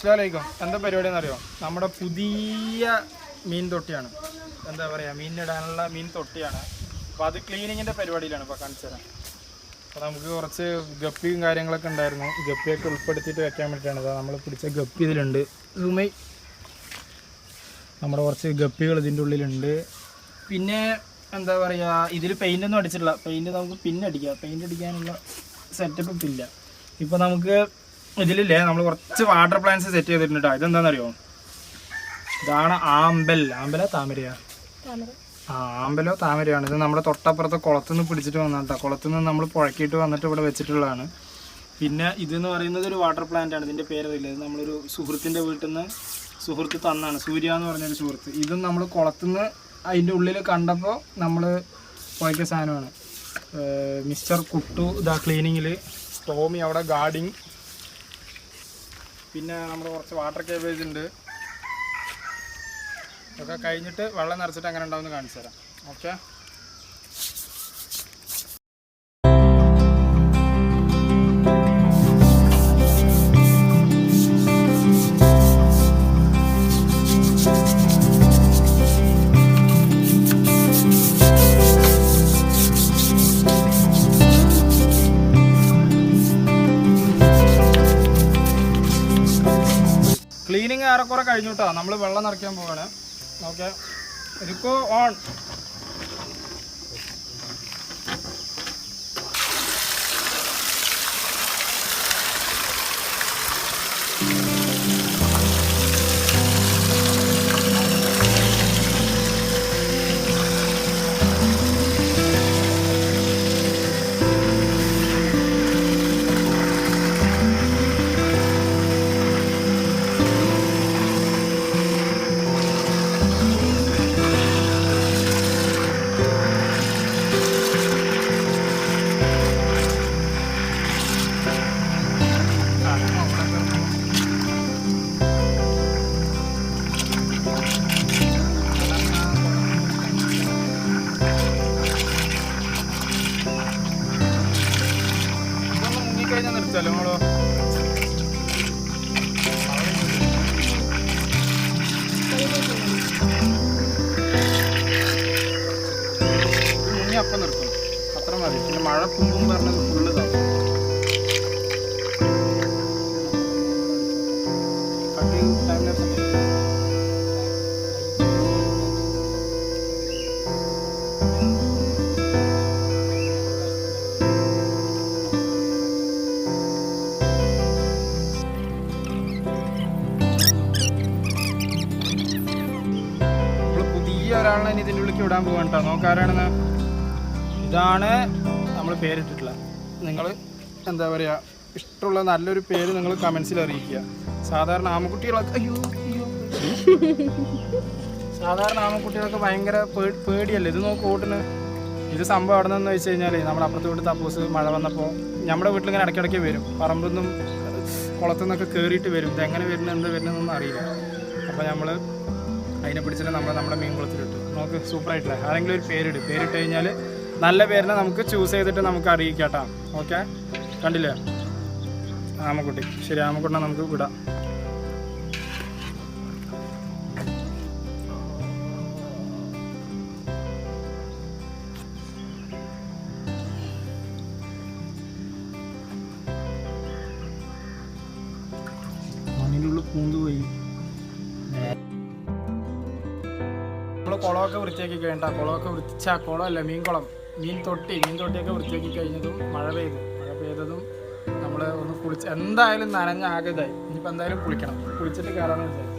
അസ്സലാമലൈക്കും. എന്താ പരിപാടി എന്നറിയോ? നമ്മുടെ പുതിയ മീൻ തൊട്ടിയാണ്, എന്താ പറയുക, മീനിടാനുള്ള മീൻ തൊട്ടിയാണ്. അപ്പോൾ അത് ക്ലീനിങ്ങിൻ്റെ പരിപാടിയിലാണ്. ഇപ്പോൾ കാണിച്ചു തരാം. അപ്പോൾ നമുക്ക് കുറച്ച് ഗപ്പിയും കാര്യങ്ങളൊക്കെ ഉണ്ടായിരുന്നു. ഗപ്പിയൊക്കെ ഉൾപ്പെടുത്തിയിട്ട് വെക്കാൻ വേണ്ടിയിട്ടാണ്. അതാ നമ്മൾ പിടിച്ച ഗപ്പി ഇതിലുണ്ട്. സുമൈ, നമ്മുടെ കുറച്ച് ഗപ്പികൾ ഇതിൻ്റെ ഉള്ളിലുണ്ട്. പിന്നെ എന്താ പറയുക, ഇതിൽ പെയിൻ്റൊന്നും അടിച്ചിട്ടില്ല. പെയിൻറ്റ് നമുക്ക് പിന്നടിക്കാം. പെയിൻ്റ് അടിക്കാനുള്ള സെറ്റപ്പ് ഇപ്പം ഇല്ല. ഇപ്പോൾ നമുക്ക് ഇതിലില്ലേ, നമ്മൾ കുറച്ച് വാട്ടർ പ്ലാന്റ്സ് സെറ്റ് ചെയ്തിട്ടുണ്ട്. ഇതെന്താണെന്നറിയോ? ഇതാണ് ആമ്പലോ താമരയോ? ആമ്പലോ താമരയാണ്. ഇത് നമ്മുടെ തൊട്ടപ്പുറത്തെ കുളത്തുനിന്ന് പിടിച്ചിട്ട് വന്നിട്ടാ. കുളത്തുനിന്ന് നമ്മൾ പുഴക്കിയിട്ട് വന്നിട്ട് ഇവിടെ വെച്ചിട്ടുള്ളതാണ്. പിന്നെ ഇതെന്ന് പറയുന്നത് ഒരു വാട്ടർ പ്ലാന്റ് ആണ്. ഇതിൻ്റെ പേരറിയില്ല. ഇത് നമ്മളൊരു സുഹൃത്തിൻ്റെ വീട്ടിൽ നിന്ന് സുഹൃത്ത് തന്നാണ്. സൂര്യ എന്ന് പറഞ്ഞൊരു സുഹൃത്ത്. ഇതും നമ്മൾ കുളത്തുനിന്ന് അതിൻ്റെ ഉള്ളിൽ കണ്ടപ്പോൾ നമ്മൾ പുഴക്കിയ സാധനമാണ്. മിസ്റ്റർ കുട്ടു ഇതാ ക്ലീനിങ്ങിൽ, ടോമി അവിടെ ഗാർഡിങ്. പിന്നെ നമ്മൾ കുറച്ച് വാട്ടർ കേബേജ് ഉണ്ട്. ഒക്കെ കഴിഞ്ഞിട്ട് വെള്ളം നിറച്ചിട്ട് എങ്ങനെ ഉണ്ടാവുമെന്ന് കാണിച്ചു തരാം. ഓക്കെ. ക്ലീനിങ് ഏറെക്കുറെ കഴിഞ്ഞു കേട്ടോ. നമ്മൾ വെള്ളം നിറയ്ക്കാൻ പോവാണ്. Okay, Rico on. കഴിഞ്ഞാൽ നിർത്തല്ലോ നമ്മളോ? മുങ്ങി അപ്പം നിർത്തും, അത്ര മതി. പിന്നെ മഴ കുമ്പും പറഞ്ഞത് ഫുള്ള് ഇതാവും. ഒരാളെ ഇനി ഇതിൻ്റെ ഉള്ളിലേക്ക് വിടാൻ പോകാൻ കേട്ടോ. നോക്കാരാണെന്ന്. ഇതാണ് നമ്മൾ പേരിട്ടിട്ടുള്ളത്. നിങ്ങൾ എന്താ പറയുക, ഇഷ്ടമുള്ള നല്ലൊരു പേര് നിങ്ങൾ കമൻസിൽ അറിയിക്കുക. സാധാരണ ആമക്കുട്ടികളൊക്കെ സാധാരണ ആമക്കുട്ടികളൊക്കെ ഭയങ്കര പേടിയല്ലേ. ഇത് നോക്ക് ഓട്ടിന്. ഇത് സംഭവം അവിടെ നിന്ന് വെച്ച് കഴിഞ്ഞാൽ നമ്മുടെ അപ്പുറത്ത് വീട്ടിൽ തപ്പൂസ് മഴ വന്നപ്പോൾ നമ്മുടെ വീട്ടിലിങ്ങനെ ഇടയ്ക്കിടയ്ക്ക് വരും. പറമ്പൊന്നും കുളത്തു നിന്നൊക്കെ കയറിയിട്ട് വരും. ഇതെങ്ങനെ വരുന്നത് എന്താ വരുന്നതെന്നൊന്നും അറിയില്ല. അപ്പോൾ നമ്മൾ അതിനെ പിടിച്ചിട്ട് നമ്മുടെ മീൻ കുളത്തിലിട്ടു. നമുക്ക് സൂപ്പറായിട്ടില്ല. ആരെങ്കിലും ഒരു പേരിട്ട് കഴിഞ്ഞാൽ നല്ല പേരിനെ നമുക്ക് ചൂസ് ചെയ്തിട്ട് നമുക്ക് അറിയിക്കാം കേട്ടോ. ഓക്കെ, കണ്ടില്ലേ ആമക്കുട്ടി? ശരി, ആമക്കുട്ടിനെ നമുക്ക് വിടാം. മണ്ണിൻ്റെ ഉള്ളിൽ പൂന്ത് പോയി. കുളമൊക്കെ വൃത്തിയാക്കി കഴിഞ്ഞാൽ കുളമല്ല, മീൻ തൊട്ടിയൊക്കെ വൃത്തിയാക്കി കഴിഞ്ഞതും മഴ പെയ്തതും നമ്മൾ ഒന്ന് കുളിച്ച് എന്തായാലും നനഞ്ഞ ആകതായി. ഇനിയിപ്പോൾ എന്തായാലും കുളിക്കണം. കുളിച്ചിട്ട് കയറാമെന്ന് വിചാരിച്ചു.